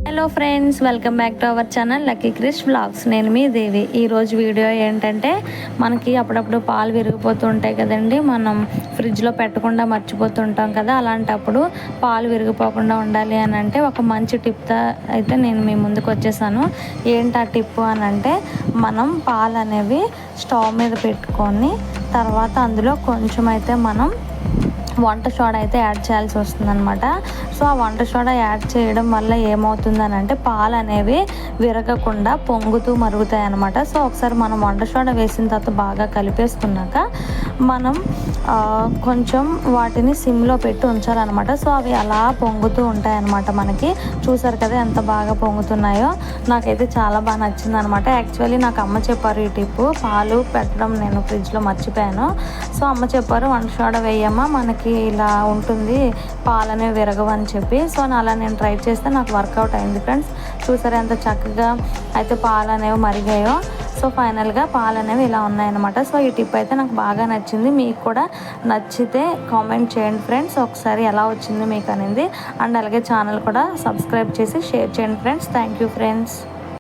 Hello friends, welcome back to our channel lucky Krish vlogs. నేను మీ దేవి. ఈరోజు వీడియో ఏంటంటే, మనకి అప్పుడప్పుడు పాలు విరిగిపోతూ ఉంటాయి కదండి. మనం ఫ్రిడ్జ్లో పెట్టకుండా మర్చిపోతుంటాం కదా. అలాంటప్పుడు పాలు విరిగిపోకుండా ఉండాలి అని అంటే ఒక మంచి టిప్తో అయితే నేను మీ ముందుకు వచ్చేసాను. ఏంటి ఆ టిప్ అని అంటే, మనం పాలు అనేవి స్టవ్ మీద పెట్టుకొని తర్వాత అందులో కొంచెం అయితే మనం వంట సోడా అయితే యాడ్ చేయాల్సి వస్తుందన్నమాట. సో ఆ వంట సోడా యాడ్ చేయడం వల్ల ఏమవుతుందని అంటే పాలు అనేవి విరగకుండా పొంగుతూ మరుగుతాయి అన్నమాట. సో ఒకసారి మనం వంట సోడా వేసిన తర్వాత బాగా కలిపేసుకున్నాక మనం కొంచెం వాటిని సిమ్లో పెట్టి ఉంచాలన్నమాట. సో అవి అలా పొంగుతూ ఉంటాయి అన్నమాట. మనకి చూసారు కదా ఎంత బాగా పొంగుతున్నాయో. నాకైతే చాలా బాగా నచ్చింది అనమాట. యాక్చువల్లీ నాకు అమ్మ చెప్పారు ఈ టిప్పు. పాలు పెట్టడం నేను ఫ్రిడ్జ్లో మర్చిపోయాను. సో అమ్మ చెప్పారు, వంట సోడా వేయమ్మా మనకి ఇలా ఉంటుంది, పాలనే విరగవు అని చెప్పి. సో అలా నేను ట్రై చేస్తే నాకు వర్కౌట్ అయింది ఫ్రెండ్స్. చూసారా ఎంత చక్కగా అయితే పాలు అనేవి మరిగాయో. సో ఫైనల్గా పాలు అనేవి ఇలా ఉన్నాయన్నమాట. సో ఈ టిప్ అయితే నాకు బాగా నచ్చింది. మీకు కూడా నచ్చితే కామెంట్ చేయండి ఫ్రెండ్స్, ఒకసారి ఎలా వచ్చింది మీకు అనేది. అండ్ అలాగే ఛానల్ కూడా సబ్స్క్రైబ్ చేసి షేర్ చేయండి ఫ్రెండ్స్. Thank you friends.